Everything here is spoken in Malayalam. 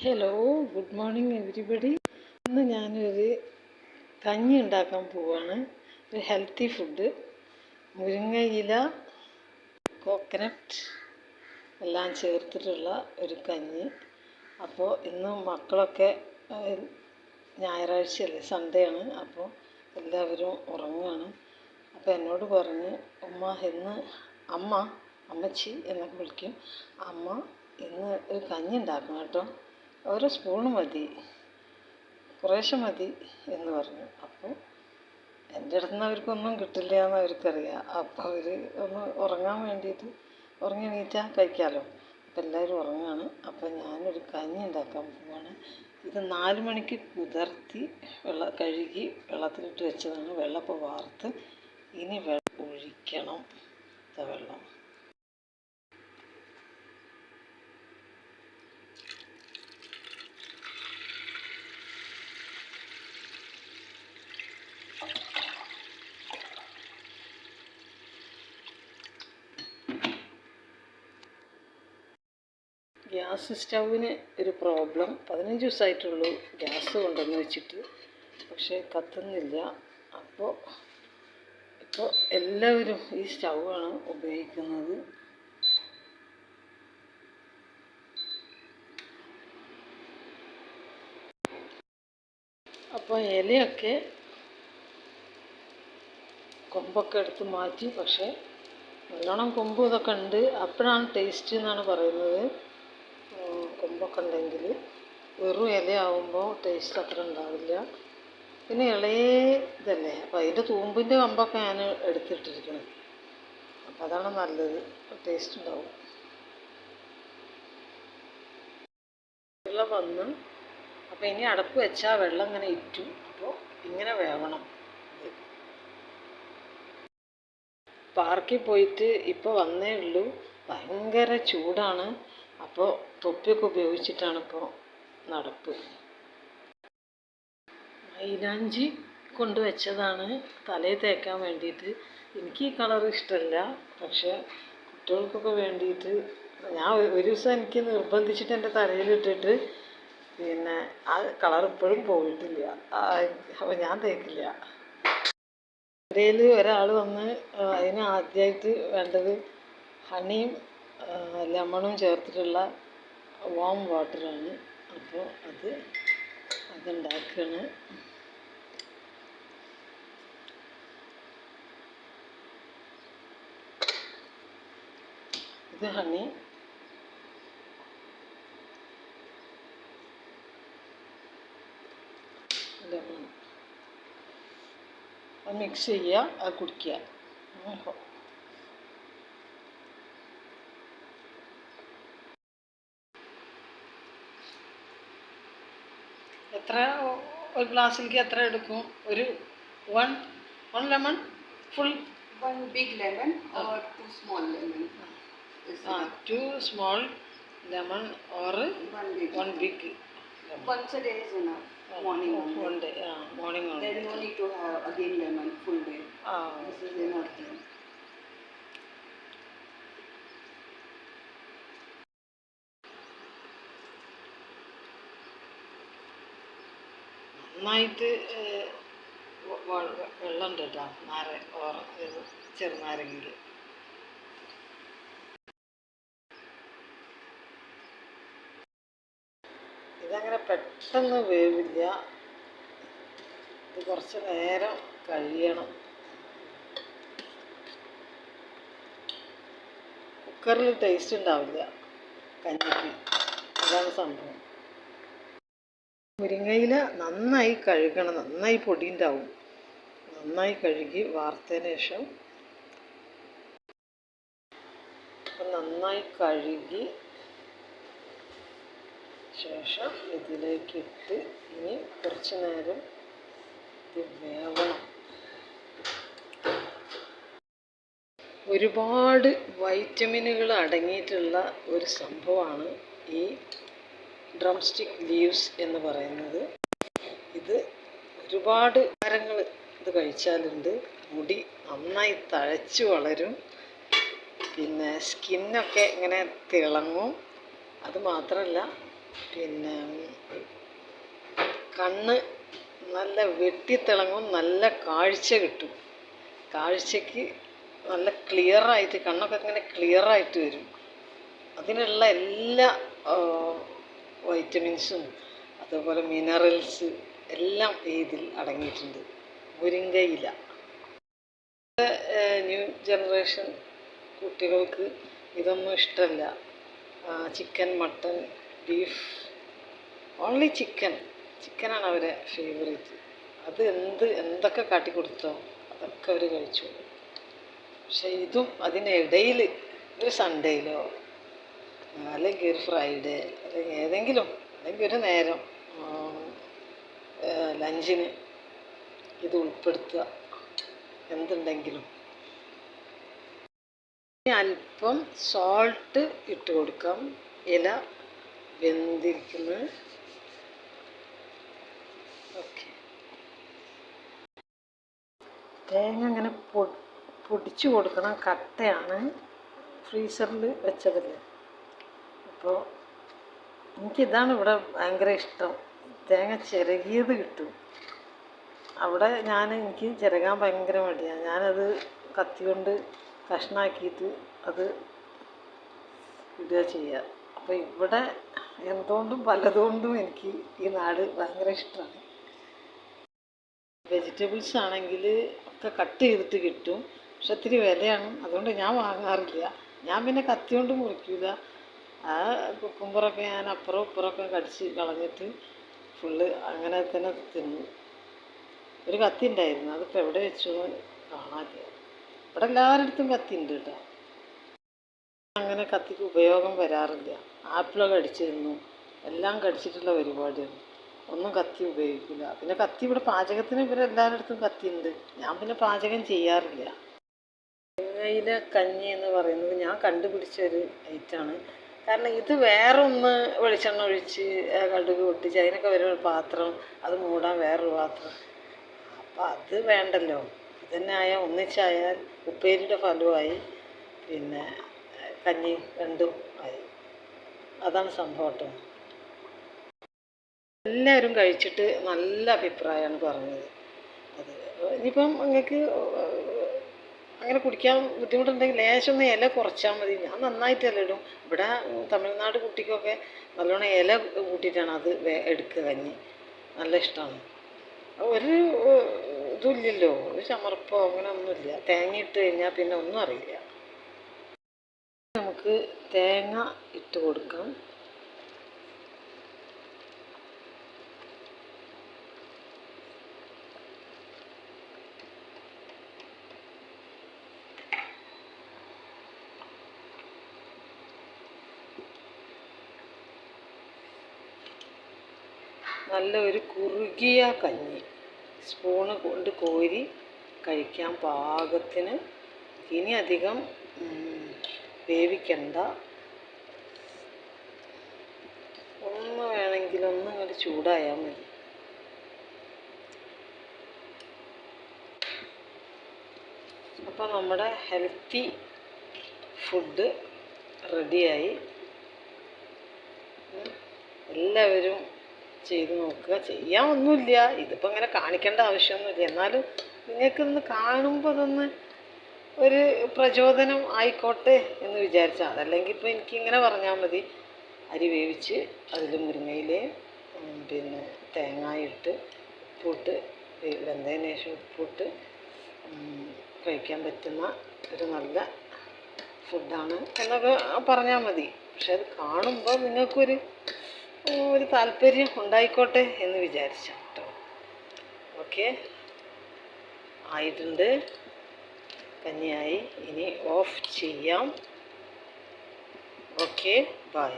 Hello, good morning everybody. ഇന്ന് ഞാനൊരു കഞ്ഞി ഉണ്ടാക്കാൻ പോവുകയാണ്. ഒരു ഹെൽത്തി ഫുഡ്, മുരിങ്ങയില, കോക്കനട്ട് എല്ലാം ചേർത്തിട്ടുള്ള ഒരു കഞ്ഞി. അപ്പോൾ ഇന്ന് മക്കളൊക്കെ ഞായറാഴ്ചയല്ലേ, സൺഡേ ആണ്. അപ്പോൾ എല്ലാവരും ഉറങ്ങുകയാണ്. അപ്പോൾ എന്നോട് പറഞ്ഞ് അമ്മച്ചി എന്നൊക്കെ വിളിക്കും, അമ്മ ഇന്ന് ഒരു കഞ്ഞി ഉണ്ടാക്കണം കേട്ടോ, ഓരോ സ്പൂണ് മതി, കുറേശ്ശെ മതി എന്ന് പറഞ്ഞു. അപ്പോൾ എൻ്റെ അടുത്ത് നിന്ന് അവർക്കൊന്നും കിട്ടില്ല എന്ന് അവർക്കറിയാം. അപ്പോൾ അവർ ഒന്ന് ഉറങ്ങാൻ വേണ്ടിയിട്ട്, ഉറങ്ങി എണീറ്റാൽ കഴിക്കാമല്ലോ. അപ്പോൾ എല്ലാവരും ഉറങ്ങുകയാണ്. അപ്പോൾ ഞാനൊരു കഞ്ഞി ഉണ്ടാക്കാൻ പോവുകയാണ്. ഇത് 4 മണിക്ക് കുതിർത്തി കഴുകി വെള്ളത്തിലിട്ട് വെച്ചതാണ്. വെള്ളം ഇപ്പോൾ വാർത്ത് ഇനി വെള്ളം ഒഴിക്കണം. വെള്ളം ഗ്യാസ് സ്റ്റൗവിന് ഒരു പ്രോബ്ലം. 15 ദിവസമായിട്ടുള്ളൂ ഗ്യാസ് കൊണ്ടുവന്ന് വെച്ചിട്ട്, പക്ഷേ കത്തുന്നില്ല. അപ്പോൾ എല്ലാവരും ഈ സ്റ്റൗവാണ് ഉപയോഗിക്കുന്നത്. അപ്പോൾ ഇലയൊക്കെ കൊമ്പൊക്കെ എടുത്ത് മാറ്റി, പക്ഷേ നല്ലോണം കൊമ്പും ഇതൊക്കെ ഉണ്ട്. അപ്പോഴാണ് ടേസ്റ്റ് എന്നാണ് പറയുന്നത്. കൊമ്പൊക്കെ ഉണ്ടെങ്കിൽ വെറും ഇലയാവുമ്പോൾ ടേസ്റ്റ് അത്ര ഉണ്ടാവില്ല. പിന്നെ ഇളയ ഇതല്ലേ, അപ്പോൾ അതിൻ്റെ തൂമ്പിൻ്റെ കമ്പൊക്കെ ഞാൻ എടുത്തിട്ടിരിക്കണം. അപ്പോൾ അതാണ് നല്ലത്, ടേസ്റ്റ് ഉണ്ടാവും. വെള്ളം വന്ന് അപ്പോൾ ഇനി അടപ്പ് വെച്ചാൽ വെള്ളം ഇങ്ങനെ ഇറ്റും. അപ്പോൾ ഇങ്ങനെ വേവണം. പാർക്കിൽ പോയിട്ട് ഇപ്പോൾ വന്നേ ഉള്ളൂ. ഭയങ്കര ചൂടാണ്. അപ്പോൾ തൊപ്പിയൊക്കെ ഉപയോഗിച്ചിട്ടാണ് ഇപ്പോൾ നടപ്പ്. മൈലാഞ്ചി കൊണ്ടുവച്ചതാണ് തലയിൽ തേക്കാൻ വേണ്ടിയിട്ട്. എനിക്ക് ഈ കളർ ഇഷ്ടമല്ല, പക്ഷേ കുട്ടികൾക്കൊക്കെ വേണ്ടിയിട്ട് ഞാൻ ഒരു ദിവസം എനിക്ക് നിർബന്ധിച്ചിട്ട് എൻ്റെ തലയിലിട്ടിട്ട്, പിന്നെ ആ കളർ ഇപ്പോഴും പോയിട്ടില്ല. അപ്പോൾ ഞാൻ തേക്കില്ല. ഇടയിൽ ഒരാൾ വന്ന് അതിന് ആദ്യമായിട്ട് വേണ്ടത് ഹണിയും ലെമണും ചേർത്തിട്ടുള്ള വാം വാട്ടറാണ്. അപ്പോൾ അതുണ്ടാക്കുകയാണ്. ഇത് ഹണി, ലെമൺ അത് മിക്സ് ചെയ്യുക, അത് കുടിക്കുക. എത്ര ഒരു ഗ്ലാസ്സിലേക്ക് എത്ര എടുക്കും? ഒരു one lemon full? One big lemon or 2 small lemon? 2 small lemon or one big lemon. Once a day is enough. Morning only. One day, morning only. Then no need to have again lemon full day. This is enough then. നന്നായിട്ട് വെള്ളം ഉണ്ട് കേട്ടോ, ചെറുനാരങ്ങയിൽ. ഇതങ്ങനെ പെട്ടെന്ന് വേവില്ല, ഇത് കുറച്ച് നേരം കഴിയണം. കുക്കറിൽ ടേസ്റ്റ് ഉണ്ടാവില്ല കഞ്ഞിക്ക്, അതാണ് സംഭവം. മുരിങ്ങയില നന്നായി കഴുകണം, നന്നായി പൊടി ഉണ്ടാവും. നന്നായി കഴുകി വാർത്തതിന് നന്നായി കഴുകി ശേഷം ഇതിലേക്കിട്ട് ഇനി കുറച്ച് നേരം ഇത് വേവണം. ഒരുപാട് വൈറ്റമിനുകൾ അടങ്ങിയിട്ടുള്ള ഒരു സംഭവമാണ് ഈ ഡ്രം സ്റ്റിക്ക് ലീവ്സ് എന്ന് പറയുന്നത്. ഇത് ഒരുപാട് കാര്യങ്ങൾ ഇത് കഴിച്ചാലുണ്ട്. മുടി നന്നായി തഴച്ച് വളരും, പിന്നെ സ്കിന്നൊക്കെ ഇങ്ങനെ തിളങ്ങും. അതുമാത്രമല്ല പിന്നെ കണ്ണ് നല്ല വെട്ടിത്തിളങ്ങും, നല്ല കാഴ്ച കിട്ടും. കാഴ്ചയ്ക്ക് നല്ല ക്ലിയറായിട്ട്, കണ്ണൊക്കെ ഇങ്ങനെ ക്ലിയറായിട്ട് വരും. അതിനുള്ള എല്ലാ വൈറ്റമിൻസും അതുപോലെ മിനറൽസ് എല്ലാം ഇതിൽ അടങ്ങിയിട്ടുണ്ട്. മുരിങ്ങയില. ന്യൂ ജനറേഷൻ കുട്ടികൾക്ക് ഇതൊന്നും ഇഷ്ടമല്ല. ചിക്കൻ, മട്ടൺ, ബീഫ്, ഓൺലി ചിക്കനാണ് അവരെ ഫേവറേറ്റ്. അത് എന്തൊക്കെ കാട്ടിക്കൊടുത്തോ അതൊക്കെ അവർ കഴിച്ചു. പക്ഷെ ഇതും അതിനിടയിൽ ഒരു സൺഡേയിലോ അല്ലെങ്കിൽ ഒരു ഫ്രൈഡേ അല്ലെങ്കിൽ അല്ലെങ്കിൽ ഒരു നേരം ലഞ്ചിന് ഇത് ഉൾപ്പെടുത്തുക. എന്തുണ്ടെങ്കിലും അല്പം സോൾട്ട് ഇട്ട് കൊടുക്കാം. ഇല വെന്തിരിക്കുന്നത്. ഓക്കെ. തേങ്ങ അങ്ങനെ പൊടിച്ചു കൊടുക്കണം. കട്ടയാണ്, ഫ്രീസറിൽ വെച്ചതല്ലേ. അപ്പോൾ എനിക്കിതാണ് ഇവിടെ ഭയങ്കര ഇഷ്ടം. തേങ്ങ ചിരകിയത് കിട്ടും. അവിടെ എനിക്ക് ചിരകാൻ ഭയങ്കര മടിയാണ്. ഞാനത് കത്തി കൊണ്ട് കഷ്ണാക്കിയിട്ട് അത് ഇടുക ചെയ്യുക. അപ്പോൾ ഇവിടെ എന്തുകൊണ്ടും പലതുകൊണ്ടും എനിക്ക് ഈ നാട് ഭയങ്കര ഇഷ്ടമാണ്. വെജിറ്റബിൾസ് ആണെങ്കിൽ ഒക്കെ കട്ട് ചെയ്തിട്ട് കിട്ടും. പക്ഷെ ഇത്തിരി വിലയാണ്, അതുകൊണ്ട് ഞാൻ വാങ്ങാറില്ല. ഞാൻ പിന്നെ കത്തി കൊണ്ട് മുറിക്കില്ല. ആ കുക്കുമ്പറൊക്കെ ഞാൻ അപ്പുറം ഇപ്പുറമൊക്കെ കടിച്ച് കളഞ്ഞിട്ട് ഫുള്ള് അങ്ങനെ തന്നെ തിന്നു. ഒരു കത്തി ഉണ്ടായിരുന്നു, അതിപ്പോൾ എവിടെ വെച്ചു കാണാനില്ല. ഇവിടെ എല്ലാവരുടെ അടുത്തും കത്തി ഉണ്ട് കേട്ടോ. അങ്ങനെ കത്തിക്ക് ഉപയോഗം വരാറില്ല. ആപ്പിളൊക്കെ കടിച്ചു തിന്നു, എല്ലാം കടിച്ചിട്ടുള്ള പരിപാടിയാണ്. ഒന്നും കത്തി ഉപയോഗിക്കില്ല. പിന്നെ കത്തി ഇവിടെ പാചകത്തിന് എല്ലാവരുടെ അടുത്തും കത്തി ഉണ്ട്. ഞാൻ പിന്നെ പാചകം ചെയ്യാറില്ല. തേങ്ങയില കഞ്ഞി എന്ന് പറയുന്നത് ഞാൻ കണ്ടുപിടിച്ചൊരു ഐറ്റമാണ്. കാരണം ഇത് വേറൊന്ന് വെളിച്ചെണ്ണ ഒഴിച്ച് കടുക് പൊട്ടിച്ച് അതിനൊക്കെ ഒരു പാത്രം, അത് മൂടാൻ വേറൊരു പാത്രം. അപ്പം അത് വേണ്ടല്ലോ. ഇതന്നെ ആയാൽ ഒന്നിച്ചായാൽ ഉപ്പേരിയുടെ ഫലമായി, പിന്നെ കഞ്ഞി രണ്ടും ആയി. അതാണ് സംഭവം കേട്ടോ. എല്ലാവരും കഴിച്ചിട്ട് നല്ല അഭിപ്രായമാണ് പറഞ്ഞത്. അത് ഇനിയിപ്പം നിങ്ങൾക്ക് അങ്ങനെ കുടിക്കാൻ ബുദ്ധിമുട്ടുണ്ടെങ്കിൽ ലേശമൊന്ന് ഇല കുറച്ചാൽ മതി. ഞാൻ നന്നായിട്ടല്ല ഇടും. ഇവിടെ തമിഴ്നാട് കുട്ടിക്കൊക്കെ നല്ലോണം ഇല കൂട്ടിയിട്ടാണ് അത് എടുക്കുക കഞ്ഞി. നല്ല ഇഷ്ടമാണ്. ഒരു ഇതുമില്ലല്ലോ, ഒരു ചമർപ്പോ അങ്ങനെ ഒന്നുമില്ല. തേങ്ങ ഇട്ട് കഴിഞ്ഞാൽ പിന്നെ ഒന്നും അറിയില്ല. നമുക്ക് തേങ്ങ ഇട്ട് കൊടുക്കാം. നല്ല ഒരു കുറുകിയ കഞ്ഞി, സ്പൂണ് കൊണ്ട് കോരി കഴിക്കാൻ പാകത്തിന്. ഇനി അധികം വേവിക്കണ്ട. ഒന്ന് വേണമെങ്കിൽ ഒന്ന് ഇങ്ങോട്ട് ചൂടായാൽ മതി. അപ്പോൾ നമ്മുടെ ഹെൽത്തി ഫുഡ് റെഡിയായി. എല്ലാവരും ചെയ്ത് നോക്കുക. ചെയ്യാൻ ഒന്നുമില്ല, ഇതിപ്പോൾ ഇങ്ങനെ കാണിക്കേണ്ട ആവശ്യമൊന്നുമില്ല. എന്നാലും നിങ്ങൾക്കിന്ന് കാണുമ്പോൾ അതൊന്ന് ഒരു പ്രചോദനം ആയിക്കോട്ടെ എന്ന് വിചാരിച്ചാൽ. അതല്ലെങ്കിൽ ഇപ്പോൾ എനിക്കിങ്ങനെ പറഞ്ഞാൽ മതി. അരി വേവിച്ച് അതിൽ മുരിങ്ങയിലയും പിന്നെ തേങ്ങായിട്ട് ഉപ്പിട്ട് വെന്തതിന് ശേഷം ഉപ്പിട്ട് കഴിക്കാൻ പറ്റുന്ന ഒരു നല്ല ഫുഡാണ് എന്നൊക്കെ പറഞ്ഞാൽ മതി. പക്ഷെ അത് കാണുമ്പോൾ നിങ്ങൾക്കൊരു താല്പര്യം ഉണ്ടായിക്കോട്ടെ എന്ന് വിചാരിച്ചു കേട്ടോ. ഓക്കെ, ആയിട്ടുണ്ട്. കഞ്ഞിയായി. ഇനി ഓഫ് ചെയ്യാം. Okay, by.